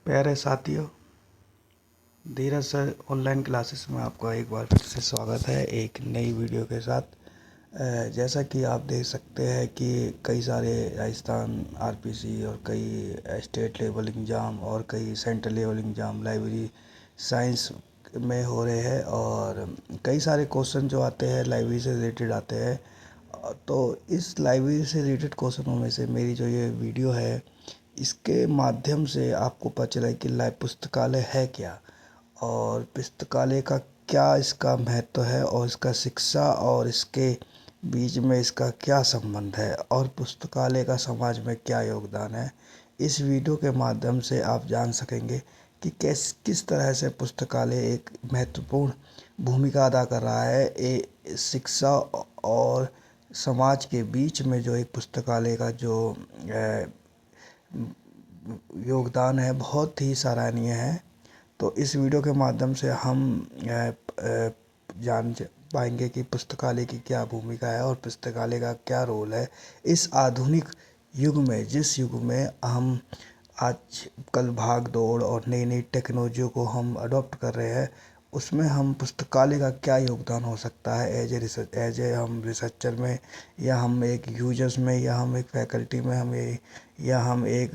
प्यारे साथियों, धीरज sir online classes में आपका एक बार फिर से स्वागत है एक नई वीडियो के साथ। जैसा कि आप देख सकते हैं कि कई सारे राजस्थान आरपीसी और कई स्टेट लेवल एग्ज़ाम और कई central level exam library science में हो रहे हैं और कई सारे क्वेश्चन जो आते हैं लाइब्रेरी से रिलेटेड आते हैं। तो इस लाइब्रेरी से रिलेटेड क्वेश्चनों में से मेरी जो ये वीडियो है, इसके माध्यम से आपको पता चला कि पुस्तकालय है क्या और पुस्तकालय का क्या इसका महत्व है और इसका शिक्षा और इसके बीच में इसका क्या संबंध है और पुस्तकालय का समाज में क्या योगदान है। इस वीडियो के माध्यम से आप जान सकेंगे कि किस तरह से पुस्तकालय एक महत्वपूर्ण भूमिका अदा कर रहा है शिक्षा और समाज के बीच में। जो एक पुस्तकालय का जो योगदान है बहुत ही सराहनीय है। तो इस वीडियो के माध्यम से हम जान पाएंगे कि पुस्तकालय की क्या भूमिका है और पुस्तकालय का क्या रोल है इस आधुनिक युग में, जिस युग में हम आज कल भाग दौड़ और नई नई टेक्नोलॉजियों को हम अडॉप्ट कर रहे हैं। उसमें हम पुस्तकालय का क्या योगदान हो सकता है एज ए हम रिसर्चर में, या हम एक यूजर्स में, या हम एक फैकल्टी में, या हम एक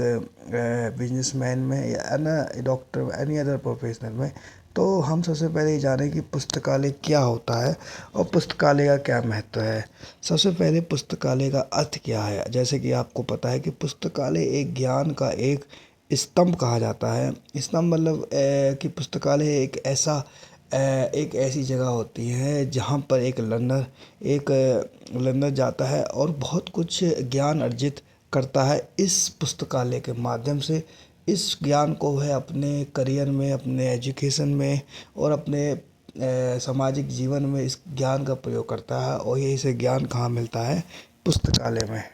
बिजनेसमैन में, या ना डॉक्टर, एनी अदर प्रोफेशनल में। तो हम सबसे पहले ये जानें कि पुस्तकालय क्या होता है और पुस्तकालय का क्या महत्व है। सबसे पहले पुस्तकालय का अर्थ क्या है। जैसे कि आपको पता है कि पुस्तकालय एक ज्ञान का एक स्तंभ कहा जाता है। स्तंभ मतलब कि पुस्तकालय एक ऐसी जगह होती है जहाँ पर एक लर्नर जाता है और बहुत कुछ ज्ञान अर्जित करता है इस पुस्तकालय के माध्यम से। इस ज्ञान को वह अपने करियर में, अपने एजुकेशन में और अपने सामाजिक जीवन में इस ज्ञान का प्रयोग करता है। और यही से ज्ञान कहाँ मिलता है? पुस्तकालय में।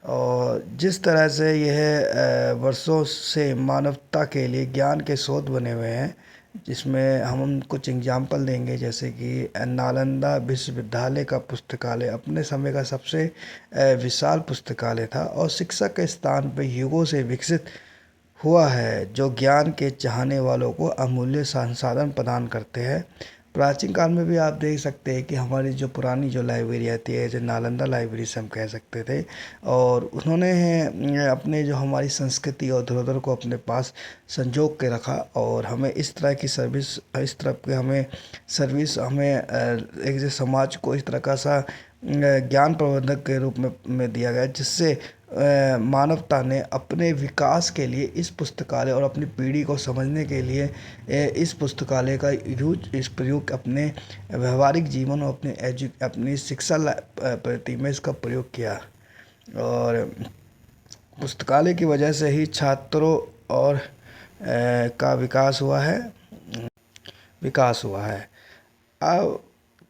और जिस तरह से यह वर्षों से मानवता के लिए ज्ञान के स्रोत बने हुए हैं, जिसमें हम कुछ एग्जाम्पल देंगे। जैसे कि नालंदा विश्वविद्यालय का पुस्तकालय अपने समय का सबसे विशाल पुस्तकालय था और शिक्षा के स्थान पर युगों से विकसित हुआ है, जो ज्ञान के चाहने वालों को अमूल्य संसाधन प्रदान करते हैं। प्राचीन काल में भी आप देख सकते हैं कि हमारी जो पुरानी जो लाइब्रेरी आती है, जो नालंदा लाइब्रेरी से हम कह सकते थे, और उन्होंने अपने जो हमारी संस्कृति और धरोहर को अपने पास संजो के रखा और हमें इस तरह की सर्विस, इस तरह के हमें सर्विस, हमें एक समाज को इस तरह का सा ज्ञान प्रबंधक के रूप में दिया गया, जिससे मानवता ने अपने विकास के लिए इस पुस्तकालय और अपनी पीढ़ी को समझने के लिए इस पुस्तकालय का इस प्रयोग अपने व्यवहारिक जीवन और अपनी शिक्षा प्रति में इसका प्रयोग किया। और पुस्तकालय की वजह से ही छात्रों और का विकास हुआ है। अब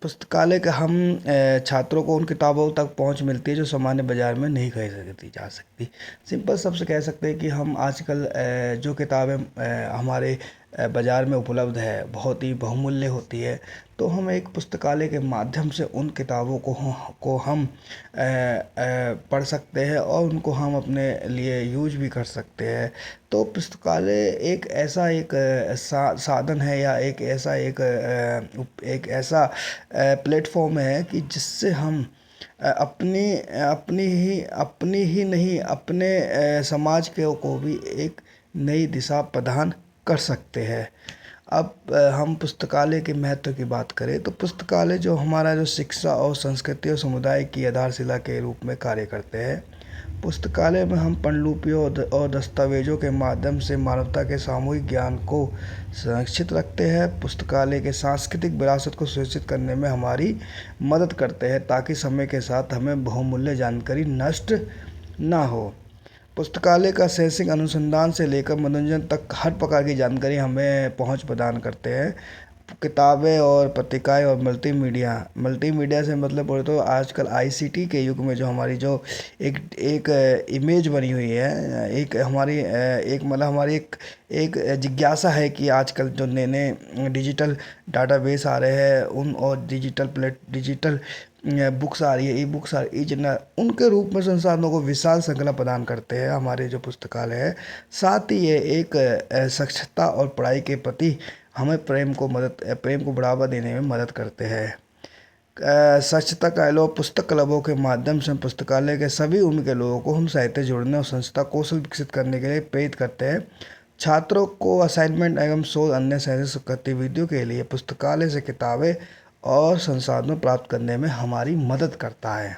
पुस्तकालय का हम छात्रों को उन किताबों तक पहुंच मिलती है जो सामान्य बाज़ार में नहीं खरीदी जा सकती। सिंपल शब्द कह सकते हैं कि हम आजकल जो किताबें हमारे बाज़ार में उपलब्ध है बहुत ही बहुमूल्य होती है। तो हम एक पुस्तकालय के माध्यम से उन किताबों को हम पढ़ सकते हैं और उनको हम अपने लिए यूज भी कर सकते हैं। तो पुस्तकालय एक ऐसा एक साधन है, या एक ऐसा प्लेटफॉर्म है कि जिससे हम अपनी ही नहीं, अपने समाज को भी एक नई दिशा प्रदान कर सकते हैं। अब हम पुस्तकालय के महत्व की बात करें तो पुस्तकालय जो हमारा जो शिक्षा और संस्कृति और समुदाय की आधारशिला के रूप में कार्य करते हैं। पुस्तकालय में हम पांडुलिपियों और दस्तावेजों के माध्यम से मानवता के सामूहिक ज्ञान को संरक्षित रखते हैं। पुस्तकालय के सांस्कृतिक विरासत को सुरक्षित करने में हमारी मदद करते हैं, ताकि समय के साथ हमें बहुमूल्य जानकारी नष्ट ना हो। पुस्तकालय का शैक्षिक अनुसंधान से लेकर मनोरंजन तक हर प्रकार की जानकारी हमें पहुंच प्रदान करते हैं। किताबें और पत्रिकाएं और मल्टीमीडिया से मतलब बोले तो आजकल आईसीटी के युग में जो हमारी जो एक एक इमेज बनी हुई है, एक हमारी एक मतलब हमारी एक जिज्ञासा है कि आजकल जो नए नए डिजिटल डाटाबेस आ रहे हैं उन और डिजिटल बुक्स आ रही है, ई बुक्स आ रही है, उनके रूप में संसाधनों को विशाल श्रृंखला प्रदान करते हैं हमारे जो पुस्तकालय है। साथ ही ये एक स्वच्छता और पढ़ाई के प्रति हमें प्रेम को बढ़ावा देने में मदद करते हैं। स्वच्छता का लो पुस्तक क्लबों के माध्यम से हम पुस्तकालय के सभी उम्र के लोगों को हम साहित्य जोड़ने और संस्था कौशल विकसित करने के लिए प्रेरित करते हैं। छात्रों को असाइनमेंट एवं शोध अन्य शैक्षिक गतिविधियों के लिए पुस्तकालय से किताबें और संसाधनों प्राप्त करने में हमारी मदद करता है।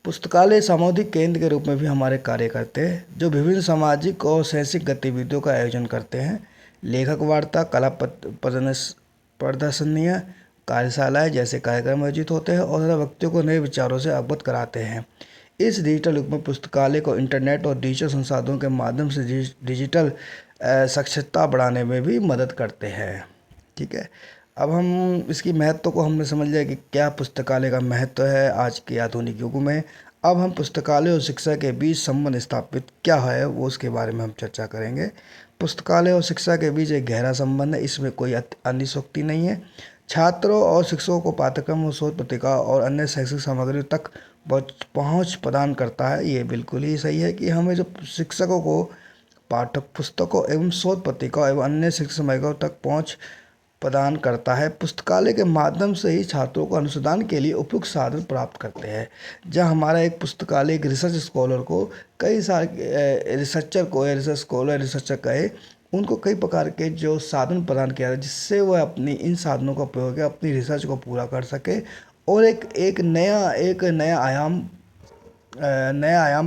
पुस्तकालय सामुदायिक केंद्र के रूप में भी हमारे कार्य करते हैं, जो विभिन्न सामाजिक और शैक्षिक गतिविधियों का आयोजन करते हैं। लेखक वार्ता, कला प्रदर्शनियाँ, कार्यशालाएँ जैसे कार्यक्रम आयोजित होते हैं और तथा व्यक्तियों को नए विचारों से अवगत कराते हैं। इस डिजिटल युग में पुस्तकालय को इंटरनेट और डिजिटल संसाधनों के माध्यम से डिजिटल साक्षरता बढ़ाने में भी मदद करते हैं। ठीक है, अब हम इसकी महत्व को हमने समझ लिया कि क्या पुस्तकालय का महत्व है आज के आधुनिक युग में। अब हम पुस्तकालय और शिक्षा के बीच संबंध स्थापित क्या है वो उसके बारे में हम चर्चा करेंगे। पुस्तकालय और शिक्षा के बीच एक गहरा संबंध है, इसमें कोई अतिशयोक्ति नहीं है। छात्रों और शिक्षकों को पाठ्यक्रम और शोध पत्रिका और अन्य शैक्षिक सामग्री तक पहुँच प्रदान करता है। ये बिल्कुल ही सही है कि हमें जो शिक्षकों को पाठ्य पुस्तकों एवं शोध पत्रिका एवं अन्य शिक्षक सामग्रियों तक पहुँच प्रदान करता है। पुस्तकालय के माध्यम से ही छात्रों को अनुसंधान के लिए उपयुक्त साधन प्राप्त करते हैं। जहाँ हमारा एक पुस्तकालय एक रिसर्च स्कॉलर को कई सारे रिसर्चर कहे उनको कई प्रकार के जो साधन प्रदान किया है जिससे वह अपनी इन साधनों का उपयोग करके अपनी रिसर्च को पूरा कर सके और एक नया आयाम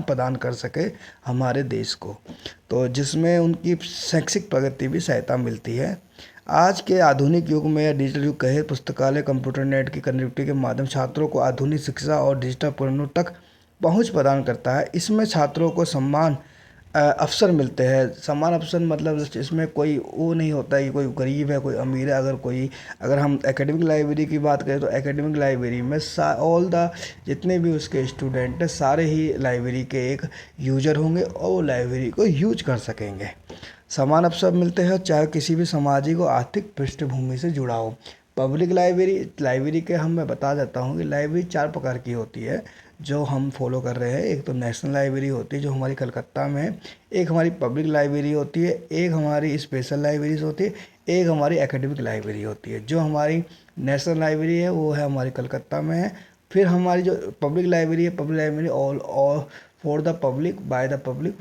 प्रदान कर सके हमारे देश को, तो जिसमें उनकी शैक्षिक प्रगति भी सहायता मिलती है। आज के आधुनिक युग में या डिजिटल युग कहे पुस्तकालय कंप्यूटर नेट की कनेक्टिविटी के माध्यम छात्रों को आधुनिक शिक्षा और डिजिटल उपकरणों तक पहुंच प्रदान करता है। इसमें छात्रों को समान अवसर मिलते हैं। समान अवसर मतलब इसमें कोई वो नहीं होता है कि कोई गरीब है कोई अमीर है। अगर हम एकेडमिक लाइब्रेरी की बात करें तो एकेडमिक लाइब्रेरी में जितने भी उसके स्टूडेंट हैं सारे ही लाइब्रेरी के एक यूजर होंगे और वो लाइब्रेरी को यूज कर सकेंगे। समान अवसर मिलते हैं चाहे किसी भी सामाजिक और आर्थिक पृष्ठभूमि से जुड़ा हो। पब्लिक लाइब्रेरी के मैं बता देता हूँ कि लाइब्रेरी 4 प्रकार की होती है जो हम फॉलो कर रहे हैं। एक तो नेशनल लाइब्रेरी होती है जो हमारी कलकत्ता में है, एक हमारी पब्लिक लाइब्रेरी होती है, एक हमारी स्पेशल लाइब्रेरीज होती है, एक हमारी एकेडमिक लाइब्रेरी होती है। जो हमारी नेशनल लाइब्रेरी है वो है हमारी कलकत्ता में है। फिर हमारी जो पब्लिक लाइब्रेरी है, public library all for the public by the public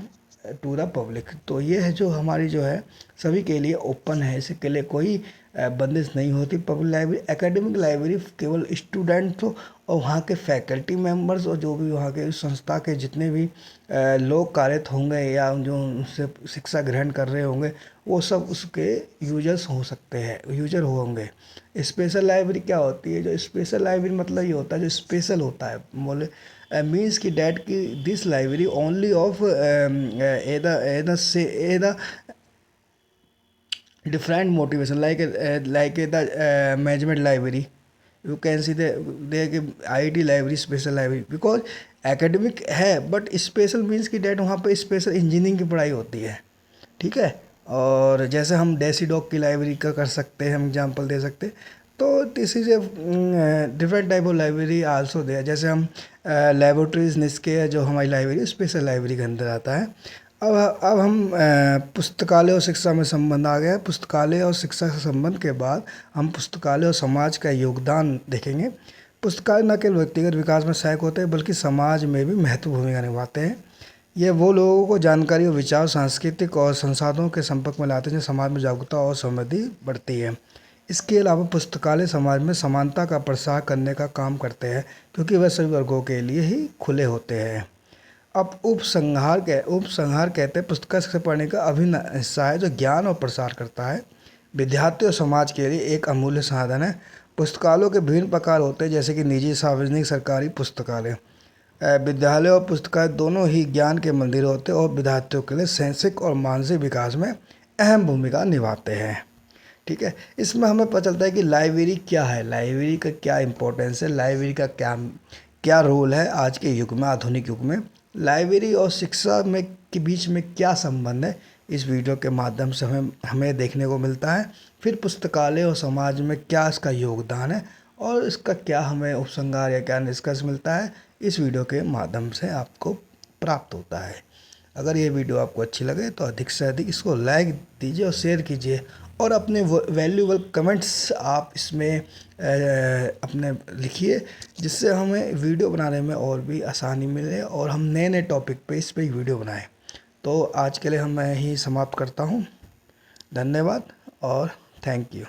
to the public. तो ये है जो हमारी जो है सभी के लिए ओपन है, इसके लिए कोई बंदिश नहीं होती। पब्लिक लाइब्रेरी एकेडमिक लाइब्रेरी केवल स्टूडेंट और वहाँ के फैकल्टी मेंबर्स और जो भी वहाँ के संस्था के जितने भी लोग कार्यरत होंगे या जो उनसे शिक्षा ग्रहण कर रहे होंगे वो सब उसके यूजर होंगे। स्पेशल लाइब्रेरी क्या होती है? जो स्पेशल लाइब्रेरी मतलब ये होता है जो स्पेशल होता है, बोले मीन्स की डैट की this library only of the different motivation like the management library. You can see the IIT library, special library, because academic है बट स्पेशल मीन्स की डेट वहाँ पे स्पेशल इंजीनियरिंग की पढ़ाई होती है। ठीक है, और जैसे हम डेसी डॉग की लाइब्रेरी का कर सकते हैं, हम एग्जांपल दे सकते हैं। तो this is a different type of library also they. जैसे हम लेबोरेटरीज निस्के है जो हमारी लाइब्रेरी स्पेशल लाइब्रेरी के अंदर आता है। अब हम पुस्तकालय और शिक्षा में संबंध आ गया। पुस्तकालय और शिक्षा के संबंध के बाद हम पुस्तकालय और समाज का योगदान देखेंगे। पुस्तकालय न केवल व्यक्तिगत विकास में सहायक होते हैं बल्कि समाज में भी महत्वपूर्ण भूमिका निभाते हैं। ये वो लोगों को जानकारी और विचार, सांस्कृतिक और संसाधनों के संपर्क में लाते हैं जिससे समाज में जागरूकता और समृद्धि बढ़ती है। इसके अलावा पुस्तकालय समाज में समानता का प्रसार करने का काम करते हैं क्योंकि वह सभी वर्गों के लिए ही खुले होते हैं। अब उपसंहार कहते हैं पुस्तक से पढ़ने का अभिन्न हिस्सा है जो ज्ञान और प्रसार करता है। विद्यार्थी और समाज के लिए एक अमूल्य साधन है। पुस्तकालयों के विभिन्न प्रकार होते हैं जैसे कि निजी, सार्वजनिक, सरकारी पुस्तकालय। विद्यालय और पुस्तकालय दोनों ही ज्ञान के मंदिर होते हैं और विद्यार्थियों के लिए शैक्षिक और मानसिक विकास में अहम भूमिका निभाते हैं। ठीक है। इसमें हमें पता चलता है कि लाइब्रेरी क्या है, लाइब्रेरी का क्या इम्पोर्टेंस है, लाइब्रेरी का क्या क्या रोल है आज के युग में, आधुनिक युग में। लाइब्रेरी और शिक्षा में के बीच में क्या संबंध है, इस वीडियो के माध्यम से हमें हमें देखने को मिलता है। फिर पुस्तकालय और समाज में क्या इसका योगदान है और इसका क्या हमें उपसंहार या क्या निष्कर्ष मिलता है, इस वीडियो के माध्यम से आपको प्राप्त होता है। अगर ये वीडियो आपको अच्छी लगे तो अधिक से अधिक इसको लाइक दीजिए और शेयर कीजिए, और अपने वैल्यूएबल कमेंट्स आप इसमें अपने लिखिए, जिससे हमें वीडियो बनाने में और भी आसानी मिले और हम नए नए टॉपिक पे इस पे वीडियो बनाएं। तो आज के लिए मैं यही समाप्त करता हूँ। धन्यवाद और थैंक यू।